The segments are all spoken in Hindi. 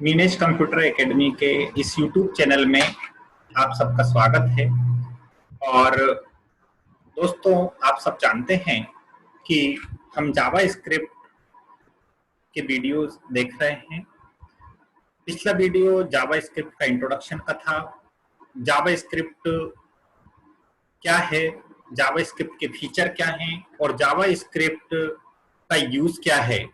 मीनेश कंप्यूटर एकेडमी के इस यूट्यूब चैनल में आप सबका स्वागत है। और दोस्तों, आप सब जानते हैं कि हम जावा स्क्रिप्ट के वीडियोस देख रहे हैं। पिछला वीडियो जावा स्क्रिप्ट का इंट्रोडक्शन का था। जावा स्क्रिप्ट क्या है, जावा स्क्रिप्ट के फीचर क्या हैं और जावा स्क्रिप्ट का यूज क्या है,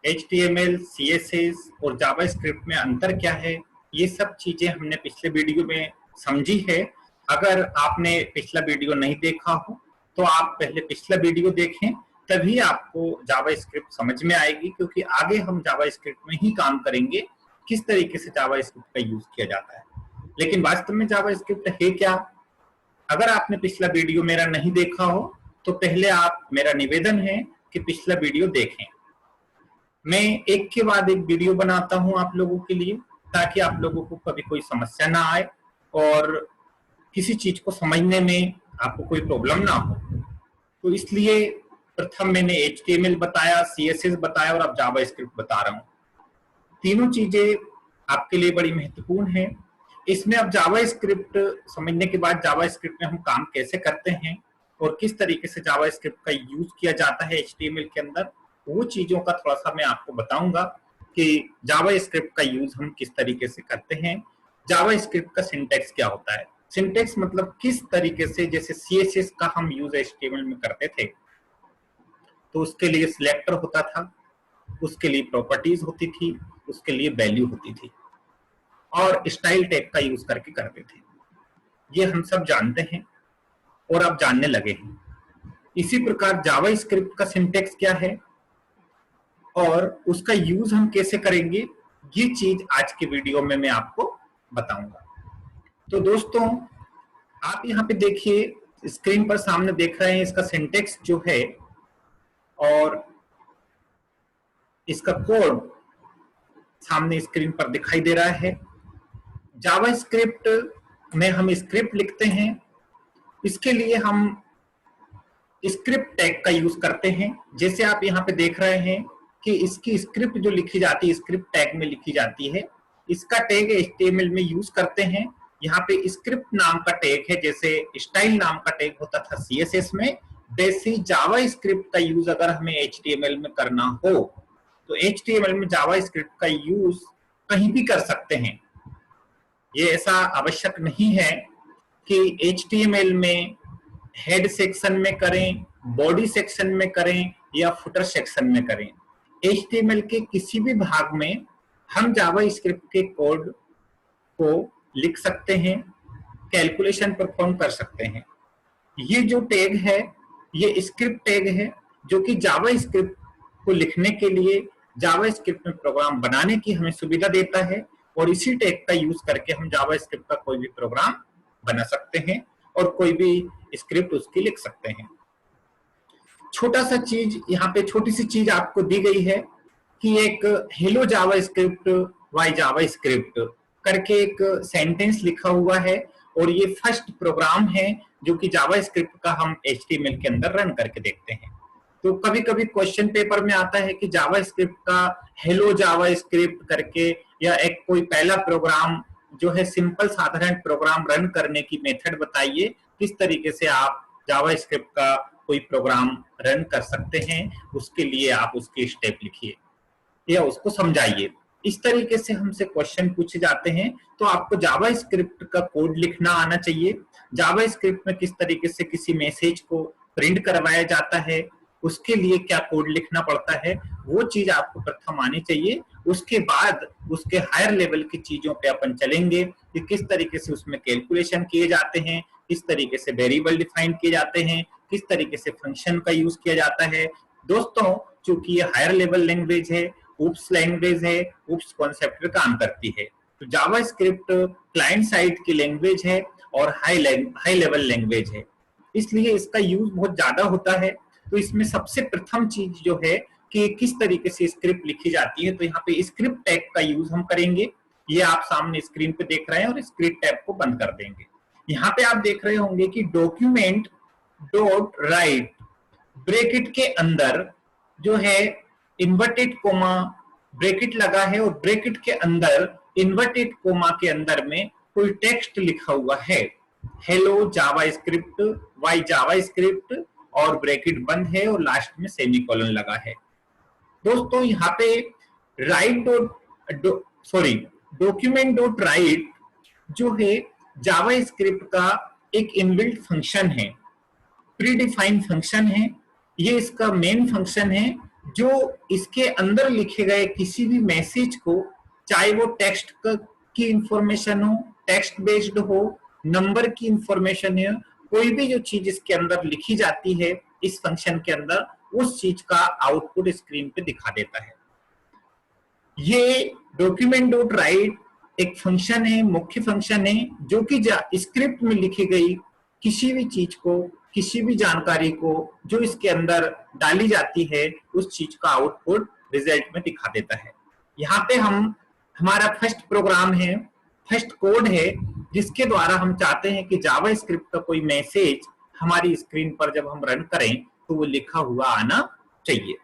HTML, CSS और जावा स्क्रिप्ट में अंतर क्या है, ये सब चीजें हमने पिछले वीडियो में समझी है। अगर आपने पिछला वीडियो नहीं देखा हो तो आप पहले पिछला वीडियो देखें, तभी आपको जावा स्क्रिप्ट समझ में आएगी, क्योंकि आगे हम जावा स्क्रिप्ट में ही काम करेंगे किस तरीके से जावा स्क्रिप्ट का यूज किया जाता है। लेकिन वास्तव में जावा स्क्रिप्ट है क्या? अगर आपने पिछला वीडियो मेरा नहीं देखा हो तो पहले आप, मेरा निवेदन है कि पिछला वीडियो देखें। मैं एक के बाद एक वीडियो बनाता हूं आप लोगों के लिए, ताकि आप लोगों को कभी कोई समस्या ना आए और किसी चीज को समझने में आपको कोई प्रॉब्लम ना हो। तो इसलिए प्रथम मैंने HTML बताया, CSS बताया और अब जावा स्क्रिप्ट बता रहा हूं। तीनों चीजें आपके लिए बड़ी महत्वपूर्ण हैं। इसमें अब जावा स्क्रिप्ट समझने के बाद जावा स्क्रिप्ट में हम काम कैसे करते हैं और किस तरीके से जावा स्क्रिप्ट का यूज किया जाता है HTML के अंदर, वो चीजों का थोड़ा सा मैं आपको बताऊंगा कि जावा स्क्रिप्ट का यूज हम किस तरीके से करते हैं। जावा स्क्रिप्ट का सिंटैक्स क्या होता है? सिंटैक्स मतलब किस तरीके से, जैसे CSS का हम यूज HTML में करते थे तो उसके लिए सिलेक्टर होता था, उसके लिए प्रॉपर्टीज होती थी, उसके लिए वैल्यू होती थी और स्टाइल टैग का यूज करके करते थे। ये हम सब जानते हैं और अब जानने लगे हैं। इसी प्रकार जावा स्क्रिप्ट का सिंटैक्स क्या है और उसका यूज हम कैसे करेंगे, ये चीज आज के वीडियो में मैं आपको बताऊंगा। तो दोस्तों, आप यहाँ पे देखिए, स्क्रीन पर सामने देख रहे हैं इसका सिंटैक्स जो है और इसका कोड सामने स्क्रीन पर दिखाई दे रहा है। जावा स्क्रिप्ट में हम स्क्रिप्ट लिखते हैं, इसके लिए हम स्क्रिप्ट टैग का यूज करते हैं। जैसे आप यहाँ पे देख रहे हैं कि इसकी स्क्रिप्ट जो लिखी जाती है स्क्रिप्ट टैग में लिखी जाती है, इसका टैग HTML में यूज करते हैं। यहाँ पे स्क्रिप्ट नाम का टैग है, जैसे स्टाइल नाम का टैग होता था CSS में, वैसे ही जावा स्क्रिप्ट का यूज अगर हमें HTML में करना हो तो HTML में जावा स्क्रिप्ट का यूज कहीं भी कर सकते हैं। ये ऐसा आवश्यक नहीं है कि HTML में हेड सेक्शन में करें, बॉडी सेक्शन में करें या फुटर सेक्शन में करें। HTML के किसी भी भाग में हम जावा स्क्रिप्ट के कोड को लिख सकते हैं, कैलकुलेशन परफॉर्म कर सकते हैं। ये जो टैग है ये स्क्रिप्ट टैग है, जो कि जावा स्क्रिप्ट को लिखने के लिए, जावा स्क्रिप्ट में प्रोग्राम बनाने की हमें सुविधा देता है और इसी टैग का यूज करके हम जावा स्क्रिप्ट का कोई भी प्रोग्राम बना सकते हैं और कोई भी स्क्रिप्ट उसकी लिख सकते हैं। छोटा सा चीज यहाँ पे, छोटी सी चीज आपको दी गई है कि एक हेलो जावा स्क्रिप्ट वाई जावा स्क्रिप्ट करके एक सेंटेंस लिखा हुआ है और ये फर्स्ट प्रोग्राम है जो कि जावा स्क्रिप्ट का हम HTML के अंदर रन करके देखते हैं। तो कभी कभी क्वेश्चन पेपर में आता है कि जावा स्क्रिप्ट का हेलो जावा स्क्रिप्ट करके या एक कोई पहला प्रोग्राम जो है सिंपल साधारण प्रोग्राम रन करने की मेथड बताइए, किस तरीके से आप जावा स्क्रिप्ट का कोई प्रोग्राम रन कर सकते हैं, उसके लिए आप उसके स्टेप लिखिए या उसको समझाइए। इस तरीके से हमसे क्वेश्चन पूछे जाते हैं। तो आपको जावा स्क्रिप्ट का कोड लिखना आना चाहिए। जावा स्क्रिप्ट में किस तरीके से किसी मैसेज को प्रिंट करवाया जाता है, उसके लिए क्या कोड लिखना पड़ता है, वो चीज आपको प्रथम आनी चाहिए। उसके बाद उसके हायर लेवल की चीजों पे अपन चलेंगे कि किस तरीके से उसमें कैलकुलेशन किए जाते हैं, किस तरीके से वेरिएबल डिफाइन किए जाते हैं, किस तरीके से फंक्शन का यूज किया जाता है। दोस्तों, चूंकि ये हायर लेवल लैंग्वेज है, ऊप्स लैंग्वेज है, ऊप्स कॉन्सेप्ट पे काम करती है, तो जावा स्क्रिप्ट क्लाइंट साइड की लैंग्वेज है और हाई लेवल लैंग्वेज है, इसलिए इसका यूज बहुत ज्यादा होता है। तो इसमें सबसे प्रथम चीज जो है कि किस तरीके से स्क्रिप्ट लिखी जाती है, तो यहाँ पे स्क्रिप्ट टैग का यूज हम करेंगे। ये आप सामने स्क्रीन पे देख रहे हैं और स्क्रिप्ट टैग को बंद कर देंगे। यहाँ पे आप देख रहे होंगे कि डॉक्यूमेंट डॉट राइट ब्रैकेट के अंदर जो है इन्वर्टेड कोमा ब्रैकेट लगा है और ब्रैकेट के अंदर इन्वर्टेड कोमा के अंदर में कोई टेक्स्ट लिखा हुआ है, हेलो जावास्क्रिप्ट, वाई जावास्क्रिप्ट, और ब्रैकेट बंद है और लास्ट में सेमीकोलन लगा है। दोस्तों यहाँ पे डॉक्यूमेंट डॉट राइट जो है जावास्क्रिप्ट का एक इनबिल्ट फंक्शन है, प्रीडिफाइंड फंक्शन है। ये इसका मेन फंक्शन है जो इसके अंदर लिखे गए किसी भी मैसेज को, चाहे वो टेक्स्ट की इंफॉर्मेशन हो, टेक्स्ट बेस्ड हो, नंबर की इंफॉर्मेशन है, कोई भी जो चीज इसके अंदर लिखी जाती है इस फंक्शन के अंदर, उस चीज का आउटपुट स्क्रीन पे दिखा देता है। ये डॉक्यूमेंट डॉट राइट एक फंक्शन है, मुख्य फंक्शन है, जो कि स्क्रिप्ट में लिखी गई किसी भी चीज को, किसी भी जानकारी को जो इसके अंदर डाली जाती है, उस चीज का आउटपुट रिजल्ट में दिखा देता है। यहाँ पे हमारा फर्स्ट प्रोग्राम है, फर्स्ट कोड है, जिसके द्वारा हम चाहते हैं कि जावास्क्रिप्ट का कोई मैसेज हमारी स्क्रीन पर जब हम रन करें तो वो लिखा हुआ आना चाहिए।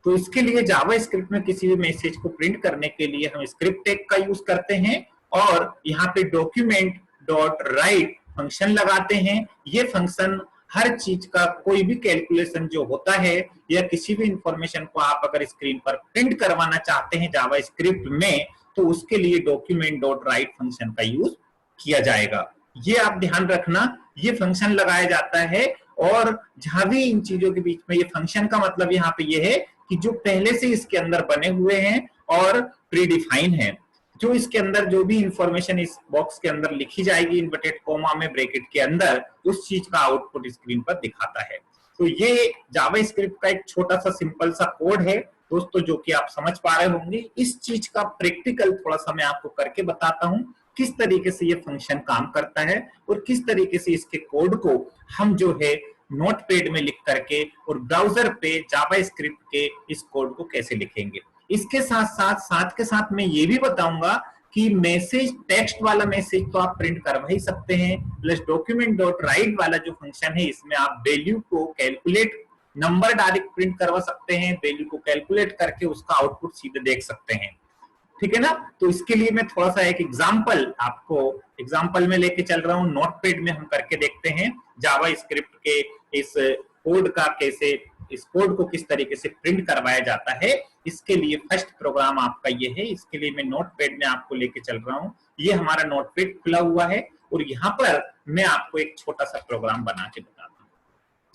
तो इसके लिए जावास्क्रिप्ट में किसी भी मैसेज को प्रिंट करने के लिए हम स्क्रिप्ट टैग का यूज करते हैं और यहाँ पे डॉक्यूमेंट डॉट राइट फंक्शन लगाते हैं। ये फंक्शन हर चीज का कोई भी कैलकुलेशन जो होता है या किसी भी इंफॉर्मेशन को आप अगर स्क्रीन पर प्रिंट करवाना चाहते हैं जावास्क्रिप्ट में, तो उसके लिए डॉक्यूमेंट डॉट राइट फंक्शन का यूज किया जाएगा। ये आप ध्यान रखना, ये फंक्शन लगाया जाता है और जहां भी इन चीजों के बीच में, ये फंक्शन का मतलब यहाँ पे ये है कि जो पहले से इसके अंदर बने हुए हैं और प्रीडिफाइन है, जो इसके अंदर जो भी इंफॉर्मेशन इस बॉक्स के अंदर लिखी जाएगी इन्वर्टेड कोमा में ब्रैकेट के अंदर, उस चीज का आउटपुट स्क्रीन पर दिखाता है। तो ये जावास्क्रिप्ट का एक छोटा सा सिंपल सा कोड है दोस्तों, जो कि आप समझ पा रहे होंगे। इस चीज का प्रैक्टिकल थोड़ा सा मैं आपको करके बताता हूँ किस तरीके से ये फंक्शन काम करता है और किस तरीके से इसके कोड को हम जो है नोटपैड में लिख करके और ब्राउजर पे जावास्क्रिप्ट के इस कोड को कैसे लिखेंगे। इसके साथ के साथ मैं ये भी बताऊंगा कि मैसेज, टेक्स्ट वाला मैसेज तो आप प्रिंट करवा ही सकते हैं, प्लस डॉक्यूमेंट डॉट राइट वाला जो फंक्शन है इसमें आप वैल्यू को कैलकुलेट, नंबर डायरेक्ट प्रिंट करवा सकते हैं, वैल्यू को कैलकुलेट करके उसका आउटपुट सीधे देख सकते हैं। ठीक है ना। तो इसके लिए मैं थोड़ा सा एक एग्जाम्पल में लेके चल रहा हूँ। नोटपैड में हम करके देखते हैं जावास्क्रिप्ट के इस कोड का कैसे, इस कोड को किस तरीके से प्रिंट करवाया जाता है। इसके लिए फर्स्ट प्रोग्राम आपका ये है। इसके लिए मैं नोटपैड में आपको लेके चल रहा हूँ। ये हमारा नोटपैड खुला हुआ है और यहाँ पर मैं आपको एक छोटा सा प्रोग्राम बना के बताता हूँ।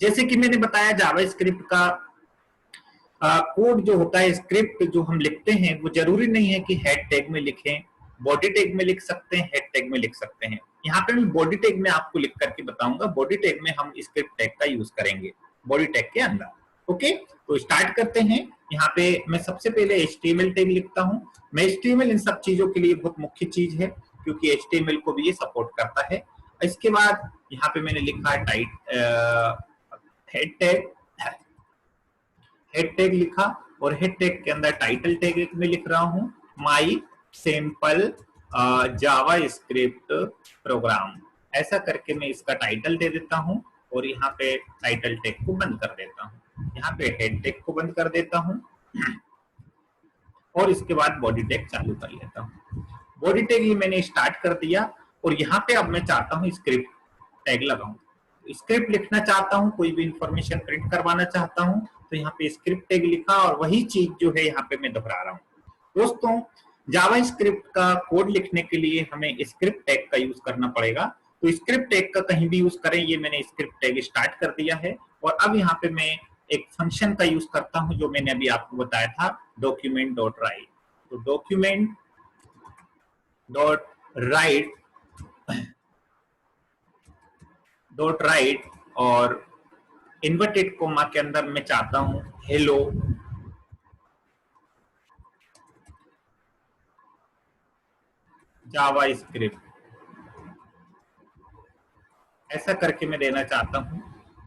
जैसे कि मैंने बताया जावास्क्रिप्ट का कोड जो होता है, स्क्रिप्ट जो हम लिखते हैं, वो जरूरी नहीं है कि हेड टैग में लिखें, बॉडी टैग में लिख सकते हैं, हेड टैग में लिख सकते हैं। यहाँ पे मैं बॉडी टैग में आपको लिख करके बताऊंगा। बॉडी टैग में हम स्क्रिप्ट टैग का यूज करेंगे बॉडी टैग के अंदर। ओके, तो स्टार्ट करते हैं। यहाँ पे मैं सबसे पहले HTML टैग लिखता हूँ। मैं HTML इन सब चीजों के लिए बहुत मुख्य चीज है, क्योंकि HTML को भी ये सपोर्ट करता है। इसके बाद यहाँ पे मैंने लिखा हेड टैग लिखा और हेड टैग के अंदर टाइटल टैग में लिख रहा हूँ माई सैंपल जावास्क्रिप्ट प्रोग्राम। ऐसा करके मैं इसका टाइटल दे देता हूँ और यहाँ पे टाइटल टैग को बंद कर देता हूँ। यहाँ पे हेड टैग को बंद कर देता हूँ और इसके बाद बॉडी टैग चालू कर लेता हूँ। बॉडी टैग ये मैंने स्टार्ट कर दिया और यहाँ पे अब मैं चाहता हूँ स्क्रिप्ट टैग लगाऊं। स्क्रिप्ट लिखना चाहता हूँ, कोई भी इंफॉर्मेशन प्रिंट करवाना चाहता हूँ, तो यहाँ पे स्क्रिप्ट टैग लिखा और वही चीज जो है यहाँ पे मैं दोहरा रहा हूँ। दोस्तों, जावास्क्रिप्ट का कोड लिखने के लिए हमें स्क्रिप्ट टैग का यूज करना पड़ेगा। तो स्क्रिप्ट टैग का कहीं भी यूज करें, ये मैंने स्क्रिप्ट टैग स्टार्ट कर दिया है और अब यहाँ पे मैं एक फंक्शन का यूज करता हूँ जो मैंने अभी आपको बताया था, डॉक्यूमेंट डॉट राइट। तो डॉक्यूमेंट डॉट राइट और इन्वर्टेड कोमा के अंदर मैं चाहता हूं हेलो जावास्क्रिप्ट, ऐसा करके मैं देना चाहता हूं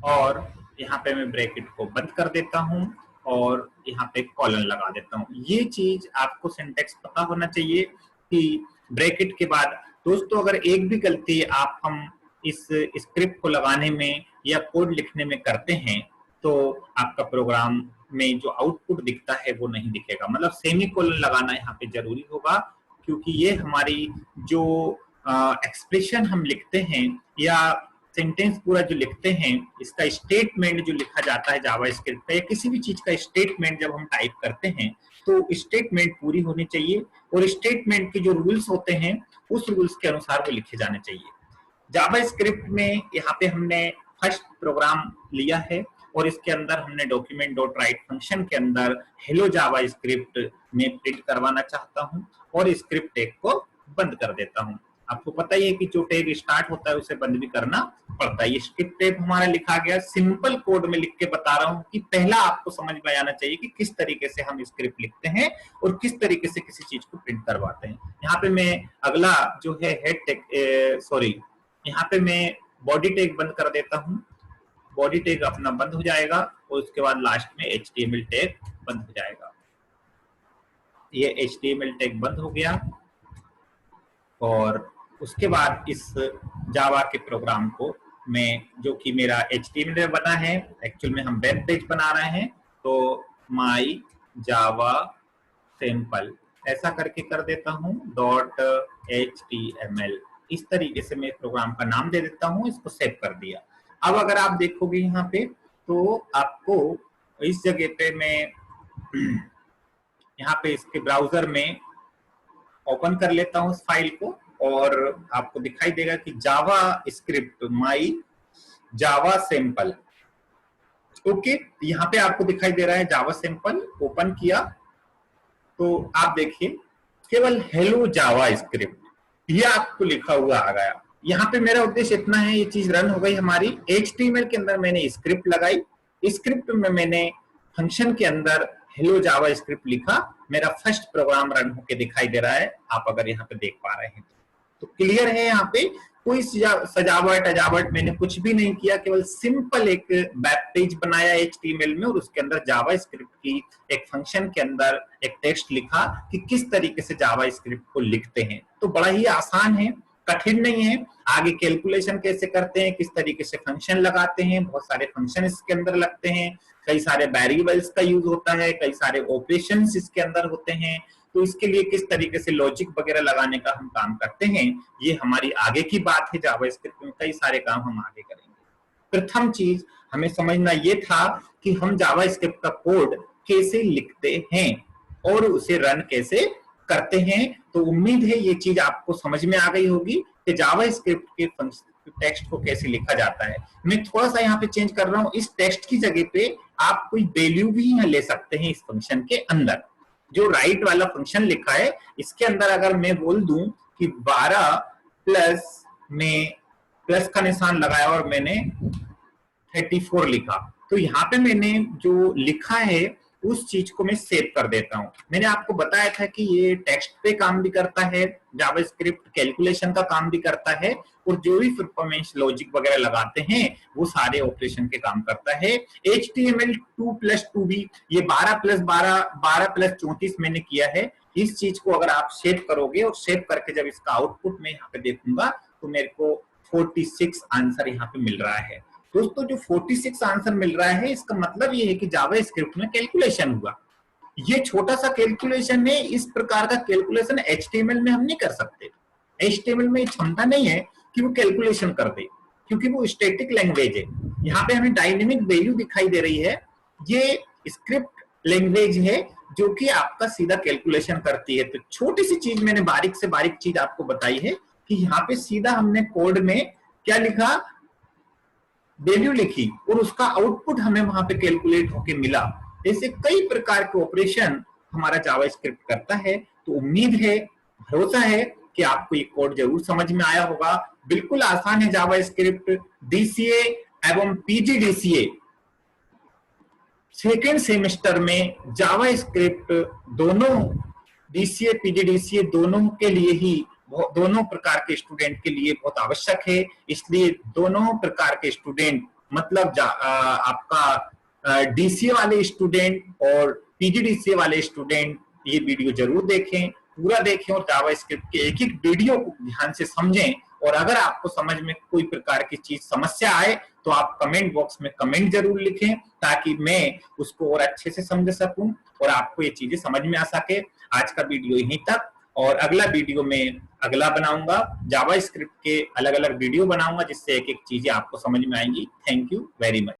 और यहाँ पे मैं ब्रैकेट को बंद कर देता हूं और यहाँ पे कॉलन लगा देता हूं। ये चीज आपको सिंटेक्स पता होना चाहिए कि ब्रैकेट के बाद, दोस्तों अगर एक भी गलती हम इस स्क्रिप्ट को लगाने में या कोड लिखने में करते हैं तो आपका प्रोग्राम में जो आउटपुट दिखता है वो नहीं दिखेगा। मतलब सेमीकोलन लगाना यहाँ पे जरूरी होगा, क्योंकि ये हमारी जो एक्सप्रेशन हम लिखते हैं या सेंटेंस पूरा जो लिखते हैं, इसका स्टेटमेंट जो लिखा जाता है जावास्क्रिप्ट का, या किसी भी चीज का स्टेटमेंट जब हम टाइप करते हैं तो स्टेटमेंट पूरी होनी चाहिए, और स्टेटमेंट के जो रूल्स होते हैं उस रूल्स के अनुसार वो लिखे जाने चाहिए। जावास्क्रिप्ट में यहाँ पे हमने फर्स्ट प्रोग्राम लिया है, और इसके अंदर हमने डॉक्यूमेंट डॉट राइट फंक्शन के अंदर हेलो जावास्क्रिप्ट में प्रिंट करवाना चाहता हूँ, और स्क्रिप्ट टैग को बंद कर देता हूँ। आपको पता ही है कि जो टैग स्टार्ट होता है उसे बंद भी करना पड़ता है। ये स्क्रिप्ट टैग हमारा लिखा गया, सिंपल कोड में लिख के बता रहा हूँ कि पहला आपको समझ में आना चाहिए कि किस तरीके से हम स्क्रिप्ट लिखते हैं और किस तरीके से किसी चीज को प्रिंट करवाते हैं। यहाँ पे मैं अगला जो है हेड टैग यहाँ पे मैं बॉडी टैग बंद कर देता हूँ। बॉडी टैग अपना बंद हो जाएगा, और उसके बाद लास्ट में HTML टैग बंद हो जाएगा। ये HTML टैग बंद हो गया, और उसके बाद इस जावा के प्रोग्राम को मैं, जो कि मेरा HTML में बना है, एक्चुअल में हम वेब पेज बना रहे हैं, तो माई जावा सैंपल ऐसा करके कर देता हूँ .html। इस तरीके से मैं प्रोग्राम का नाम दे देता हूँ, इसको सेव कर दिया। अब अगर आप देखोगे यहाँ पे तो आपको इस जगह पे मैं यहाँ पे इसके ब्राउजर में ओपन कर लेता हूँ इस फाइल को, और आपको दिखाई देगा कि जावा स्क्रिप्ट माई जावा सैंपल। ओके, यहाँ पे आपको दिखाई दे रहा है जावा सैंपल। ओपन किया तो आप देखिए केवल हेलो जावा स्क्रिप्ट ये आपको लिखा हुआ आ गया। यहाँ पे मेरा उद्देश्य इतना है, ये चीज रन हो गई हमारी। HTML के अंदर मैंने स्क्रिप्ट लगाई, स्क्रिप्ट में मैंने फंक्शन के अंदर हेलो जावा स्क्रिप्ट लिखा, मेरा फर्स्ट प्रोग्राम रन होके दिखाई दे रहा है, आप अगर यहाँ पे देख पा रहे हैं तो क्लियर है। यहाँ पे कोई सजावट अजावट मैंने कुछ भी नहीं किया, केवल सिंपल एक वेब पेज बनाया HTML में, और उसके अंदर जावा स्क्रिप्ट की एक फंक्शन के अंदर एक टेक्स्ट लिखा कि किस तरीके से जावा स्क्रिप्ट को लिखते हैं। तो बड़ा ही आसान है, कठिन नहीं है। आगे कैलकुलेशन कैसे करते हैं, किस तरीके से फंक्शन लगाते हैं, बहुत सारे फंक्शन इसके अंदर लगते हैं, कई सारे वेरिएबल्स का यूज होता है, कई सारे ऑपरेशंस इसके अंदर होते हैं। तो इसके लिए किस तरीके से लॉजिक वगैरह लगाने का हम काम करते हैं, ये हमारी आगे की बात है। जावास्क्रिप्ट में कई सारे काम हम आगे करेंगे। प्रथम चीज हमें समझना ये था कि हम जावास्क्रिप्ट का कोड कैसे लिखते हैं और उसे रन कैसे करते हैं। तो उम्मीद है ये चीज आपको समझ में आ गई होगी कि जावास्क्रिप्ट के टेक्स्ट को कैसे लिखा जाता है। मैं थोड़ा सा यहाँ पे चेंज कर रहा हूँ, इस टेक्स्ट की जगह पे आप कोई वैल्यू भी यहाँ ले सकते हैं। इस फंक्शन के अंदर जो राइट वाला फंक्शन लिखा है, इसके अंदर अगर मैं बोल दूं कि 12 प्लस में प्लस का निशान लगाया और मैंने 34 लिखा, तो यहाँ पे मैंने जो लिखा है उस चीज को मैं सेव कर देता हूँ। मैंने आपको बताया था कि ये टेक्स्ट पे काम भी करता है, जावास्क्रिप्ट कैलकुलेशन का काम भी करता है, और जो भी परफॉर्मेंस लॉजिक वगैरह लगाते हैं वो सारे ऑपरेशन के काम करता है। HTML 2+2b ये 12 प्लस 34 मैंने किया है। इस चीज को अगर आप सेव करोगे और सेव करके जब इसका आउटपुट मैं यहाँ पे देखूंगा तो मेरे को 46 आंसर यहाँ पे मिल रहा है। दोस्तों जो 46 आंसर मिल रहा है, इसका मतलब ये है कि जावास्क्रिप्ट में कैलकुलेशन हुआ। ये छोटा सा कैलकुलेशन है, इस प्रकार का कैलकुलेशन HTML में हम नहीं कर सकते। HTML में क्षमता नहीं है कि वो कैलकुलेशन कर दे, क्योंकि वो स्टैटिक लैंग्वेज है। यहाँ पे हमें डायनेमिक वैल्यू दिखाई दे रही है, ये स्क्रिप्ट लैंग्वेज है जो कि आपका सीधा कैलकुलेशन करती है। तो छोटी सी चीज मैंने बारीक से बारीक चीज आपको बताई है कि यहाँ पे सीधा हमने कोड में क्या लिखा, वैल्यू लिखी, और उसका आउटपुट हमें वहां पे कैलकुलेट होके मिला। ऐसे कई प्रकार के ऑपरेशन हमारा जावास्क्रिप्ट करता है। तो उम्मीद है, भरोसा है कि आपको ये कोड जरूर समझ में आया होगा। बिल्कुल आसान है जावास्क्रिप्ट। DCA एवं PGDCA सेकेंड सेमेस्टर में जावास्क्रिप्ट दोनों DCA PGDCA दोनों के लिए ही, दोनों प्रकार के स्टूडेंट के लिए बहुत आवश्यक है। इसलिए दोनों प्रकार के स्टूडेंट, मतलब आपका DCA वाले स्टूडेंट और PGDCA वाले स्टूडेंट ये वीडियो जरूर देखें, पूरा देखें, और जावास्क्रिप्ट के एक एक वीडियो को ध्यान से समझें। और अगर आपको समझ में कोई प्रकार की चीज समस्या आए तो आप कमेंट बॉक्स में कमेंट जरूर लिखें ताकि मैं उसको और अच्छे से समझ सकूं और आपको ये चीजें समझ में आ सके। आज का वीडियो यहीं तक, और अगला वीडियो में अगला बनाऊंगा, जावा स्क्रिप्ट के अलग अलग वीडियो बनाऊंगा जिससे एक एक चीजें आपको समझ में आएंगी। Thank you very much.